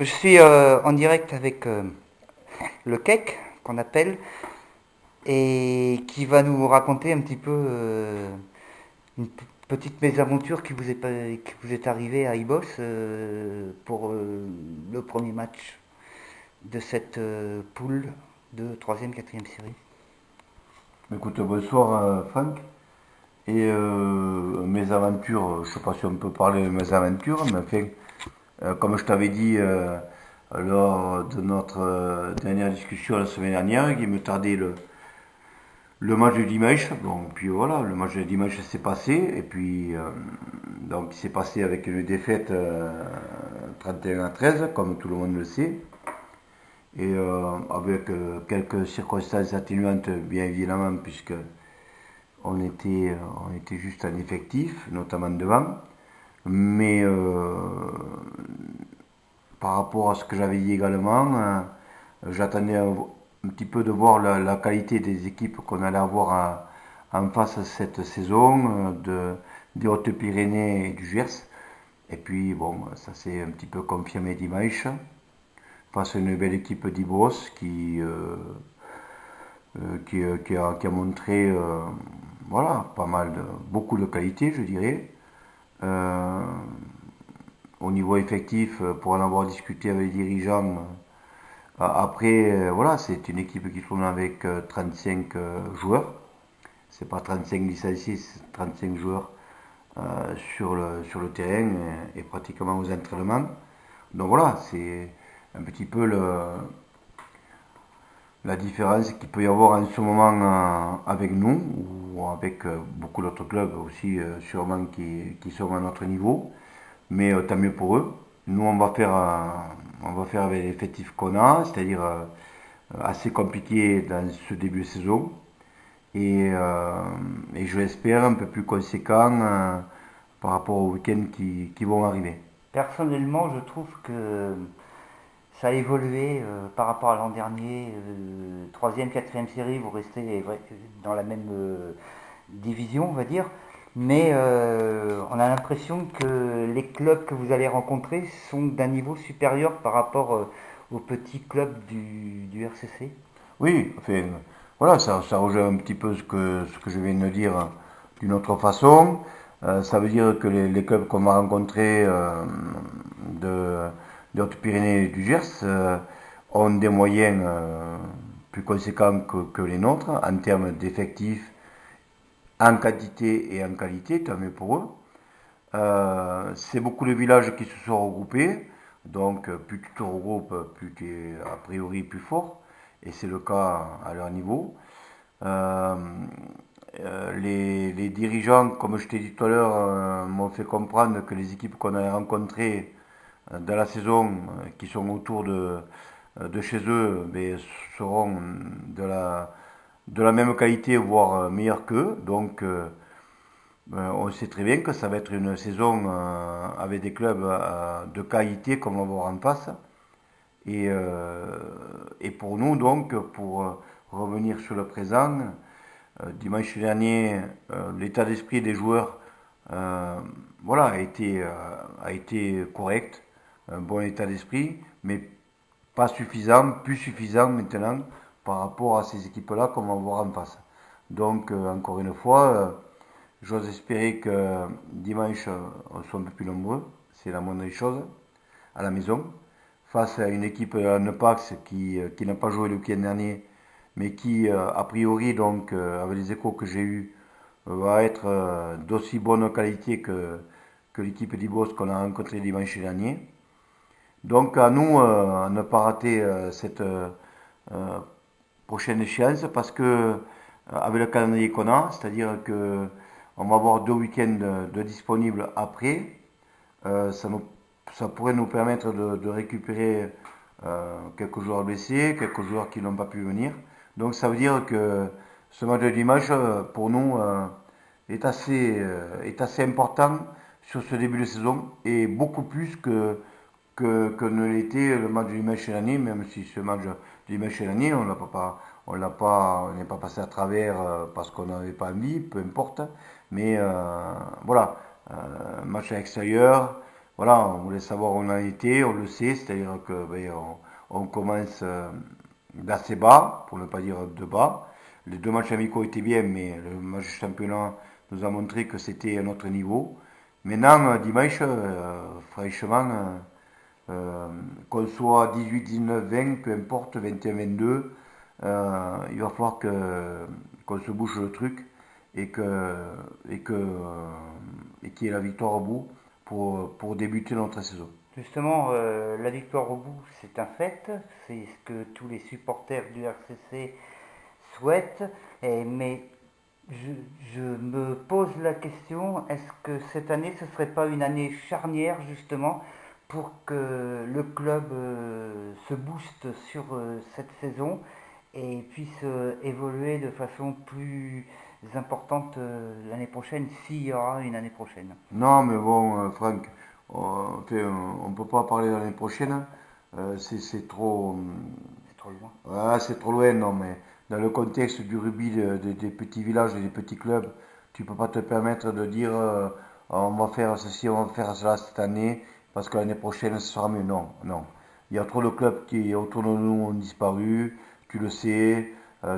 Je suis en direct avec le Kek, qu'on appelle, et qui va nous raconter un petit peu une petite mésaventure qui vous est arrivée à Ibos pour le premier match de cette poule de troisième, quatrième série. Écoute, bonsoir Franck. Mes aventures, je sais pas si on peut parler de mes aventures, mais enfin, comme je t'avais dit lors de notre dernière discussion la semaine dernière, il me tardait le match du dimanche. Bon, puis voilà, le match du dimanche s'est passé, et puis donc il s'est passé avec une défaite 31-13, comme tout le monde le sait, avec quelques circonstances atténuantes, bien évidemment, puisque on était juste en effectif, notamment devant. Mais par rapport à ce que j'avais dit également, j'attendais un petit peu de voir la qualité des équipes qu'on allait avoir en face cette saison, des Hautes-Pyrénées et du Gers. Et puis bon, ça s'est un petit peu confirmé dimanche face à une belle équipe d'Ibos qui a montré voilà, beaucoup de qualité, je dirais. Euh, Au niveau effectif, pour en avoir discuté avec les dirigeants, après, voilà, c'est une équipe qui tourne avec 35 joueurs. C'est pas 35 licenciés, c'est 35 joueurs sur le terrain et pratiquement aux entraînements. Donc voilà, c'est un petit peu la différence qu'il peut y avoir en ce moment avec nous ou avec beaucoup d'autres clubs aussi sûrement qui sont à notre niveau. Mais tant mieux pour eux. Nous, on va faire avec l'effectif qu'on a, c'est-à-dire assez compliqué dans ce début de saison. Et je l'espère un peu plus conséquent par rapport aux week-ends qui vont arriver. Personnellement, je trouve que ça a évolué par rapport à l'an dernier. Troisième, quatrième série, vous restez dans la même division, on va dire. Mais on a l'impression que les clubs que vous allez rencontrer sont d'un niveau supérieur par rapport aux petits clubs du RCC. Oui, enfin, voilà, ça rejoint un petit peu ce que je viens de dire d'une autre façon. Ça veut dire que les clubs qu'on va rencontrer de, de Haute-Pyrénées et du Gers ont des moyens plus conséquents que les nôtres en termes d'effectifs, en quantité et en qualité, tant mieux pour eux. C'est beaucoup de villages qui se sont regroupés, donc plus tu te regroupes, plus tu es a priori plus fort, et c'est le cas à leur niveau. Euh, les dirigeants, comme je t'ai dit tout à l'heure, m'ont fait comprendre que les équipes qu'on a rencontrées dans la saison, qui sont autour de chez eux, ben, seront de la même qualité, voire meilleures qu'eux. Donc on sait très bien que ça va être une saison avec des clubs de qualité qu'on va voir en face. Et pour nous, donc, pour revenir sur le présent, dimanche dernier, l'état d'esprit des joueurs voilà, a été correct, un bon état d'esprit, mais pas suffisant, plus suffisant maintenant par rapport à ces équipes-là qu'on va voir en face. Donc, encore une fois, j'ose espérer que dimanche, on soit un peu plus nombreux, c'est la moindre des choses, à la maison, face à une équipe Nepax qui n'a pas joué le week-end dernier, mais qui, a priori, donc, avec les échos que j'ai eus, va être d'aussi bonne qualité que l'équipe d'Ibos qu'on a rencontrée dimanche dernier. Donc, à nous, à ne pas rater cette prochaine échéance, parce que, avec le calendrier qu'on a, c'est-à-dire que on va avoir 2 week-ends de disponibles après. Ça, ça pourrait nous permettre de récupérer quelques joueurs blessés, quelques joueurs qui n'ont pas pu venir. Donc ça veut dire que ce match de dimanche, pour nous, est assez important sur ce début de saison et beaucoup plus que ne l'était le match du dimanche chez l'année, même si ce match du dimanche chez l'année, on n'est pas passé à travers parce qu'on n'avait pas envie, peu importe. Mais voilà, match à l'extérieur, voilà, on voulait savoir où on en était, on le sait, c'est-à-dire que on commence d'assez bas, pour ne pas dire de bas. Les deux matchs amicaux étaient bien, mais le match championnat nous a montré que c'était un autre niveau. Maintenant, dimanche, franchement, qu'on soit 18, 19, 20, peu importe, 21, 22, il va falloir qu'on se bouge le truc et que et que et qu'il y ait la victoire au bout pour débuter notre saison. Justement, la victoire au bout, c'est un fait, c'est ce que tous les supporters du RCC souhaitent, mais je, je me pose la question, est-ce que cette année, ce ne serait pas une année charnière justement pour que le club se booste sur cette saison et puisse évoluer de façon plus importante l'année prochaine, s'il y aura une année prochaine. Non, mais bon, Franck, on peut pas parler l'année prochaine. C'est trop, C'est trop loin. c'est trop loin, non, mais dans le contexte du rugby des petits villages et des petits clubs, tu peux pas te permettre de dire on va faire ceci, on va faire cela cette année, parce que l'année prochaine ce sera mieux. Non, non. Il y a trop de clubs qui autour de nous ont disparu, tu le sais,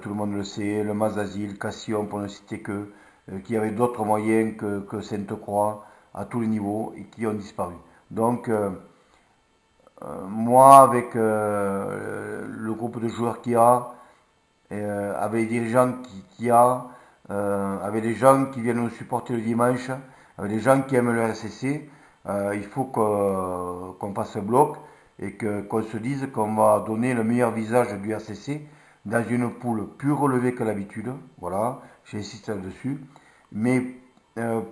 tout le monde le sait, le Mazazil, Cassion pour ne citer que, qui avaient d'autres moyens que Sainte-Croix à tous les niveaux et qui ont disparu. Donc, moi, avec le groupe de joueurs qu'il y a, avec les dirigeants qu'il y a, avec les gens qui viennent nous supporter le dimanche, avec les gens qui aiment le RCC, il faut qu'on fasse un bloc et qu'on se dise qu'on va donner le meilleur visage du RCC dans une poule plus relevée que l'habitude. Voilà, j'insiste là-dessus. Mais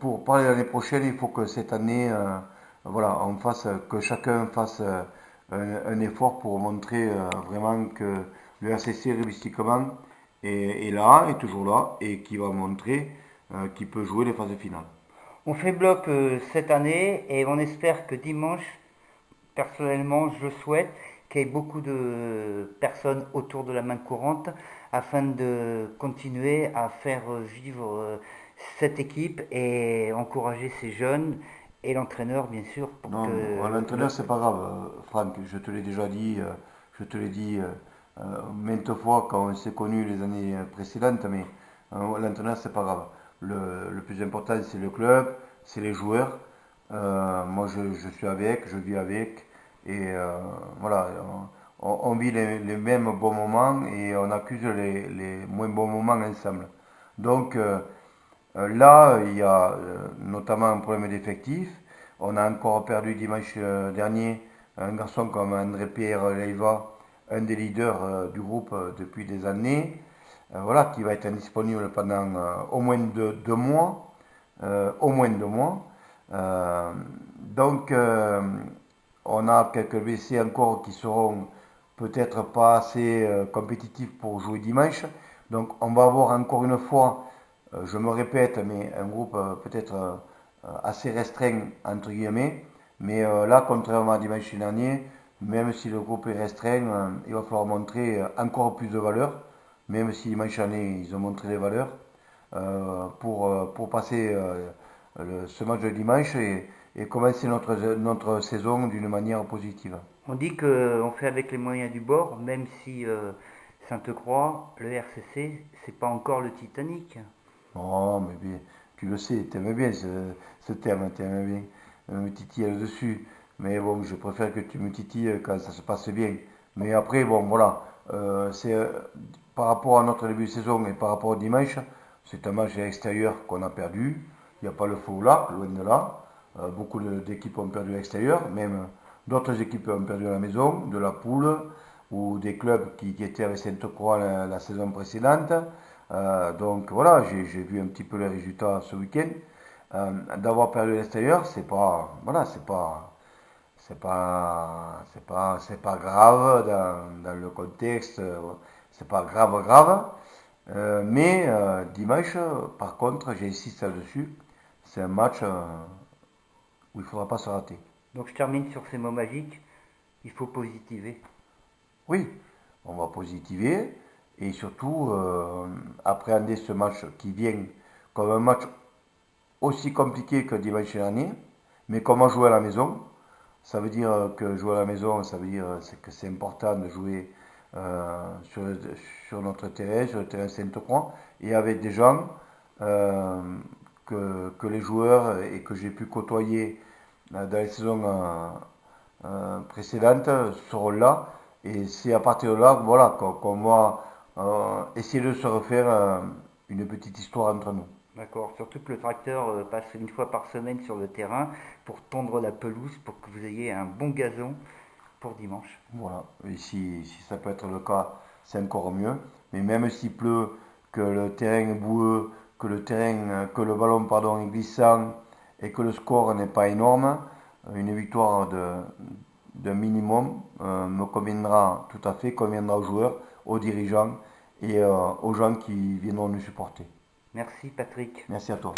pour parler de l'année prochaine, il faut que cette année, voilà, que chacun fasse un effort pour montrer vraiment que le RCC rubistiquement est là, est toujours là, et qui va montrer qu'il peut jouer les phases finales. On fait bloc cette année et on espère que dimanche, personnellement, je souhaite qu'il y ait beaucoup de personnes autour de la main courante afin de continuer à faire vivre cette équipe et encourager ces jeunes et l'entraîneur, bien sûr, pour Non, l'entraîneur, c'est pas grave, Franck, je te l'ai déjà dit, je te l'ai dit maintes fois quand on s'est connus les années précédentes, mais l'entraîneur, c'est pas grave. Le plus important, c'est le club, c'est les joueurs. Moi, je suis avec, je vis avec, et voilà, on vit les mêmes bons moments et on accuse les moins bons moments ensemble. Donc, là, il y a notamment un problème d'effectif. On a encore perdu dimanche dernier un garçon comme André-Pierre Leiva, un des leaders du groupe depuis des années, voilà, qui va être indisponible pendant au moins deux mois. Au moins 2 mois. Euh, donc, on a quelques blessés encore qui seront peut-être pas assez compétitifs pour jouer dimanche. Donc, on va avoir encore une fois, je me répète, mais un groupe peut-être assez restreint, entre guillemets. Mais là, contrairement à dimanche dernier, même si le groupe est restreint, il va falloir montrer encore plus de valeur. Même si dimanche dernier, ils ont montré des valeurs pour passer ce match de dimanche et commencer notre saison d'une manière positive. On dit qu'on fait avec les moyens du bord, même si Sainte-Croix, le RCC, c'est pas encore le Titanic. Oh, mais bien, tu le sais, t'aimes bien ce terme, t'aimes bien me titiller là-dessus. Mais bon, je préfère que tu me titilles quand ça se passe bien. Mais après, bon, voilà, c'est par rapport à notre début de saison et par rapport au dimanche, c'est un match à l'extérieur qu'on a perdu. Il n'y a pas le feu au lac, loin de là. Beaucoup d'équipes ont perdu à l'extérieur, même d'autres équipes ont perdu à la maison, de la poule, ou des clubs qui étaient avec Sainte-Croix la saison précédente. Donc voilà, j'ai vu un petit peu les résultats ce week-end. D'avoir perdu à l'extérieur, c'est pas, voilà, c'est pas grave dans le contexte, c'est pas grave grave. Mais dimanche, par contre, j'insiste là-dessus, c'est un match où il ne faudra pas se rater. Donc je termine sur ces mots magiques. Il faut positiver. Oui, on va positiver et surtout appréhender ce match qui vient comme un match aussi compliqué que dimanche dernier, mais qu'on va jouer à la maison. Ça veut dire que jouer à la maison, ça veut dire que c'est important de jouer sur, sur notre terrain, sur le terrain Sainte-Croix, et avec des gens euh, que les joueurs et que j'ai pu côtoyer dans les saisons précédentes seront là. Et c'est à partir de là voilà, qu'on va essayer de se refaire une petite histoire entre nous. D'accord. Surtout que le tracteur passe une fois par semaine sur le terrain pour tondre la pelouse, pour que vous ayez un bon gazon pour dimanche. Voilà. Et si ça peut être le cas, c'est encore mieux. Mais même s'il pleut, que le terrain est boueux, que le ballon pardon, est glissant et que le score n'est pas énorme, une victoire de minimum me conviendra tout à fait, conviendra aux joueurs, aux dirigeants et aux gens qui viendront nous supporter. Merci Patrick. Merci à toi.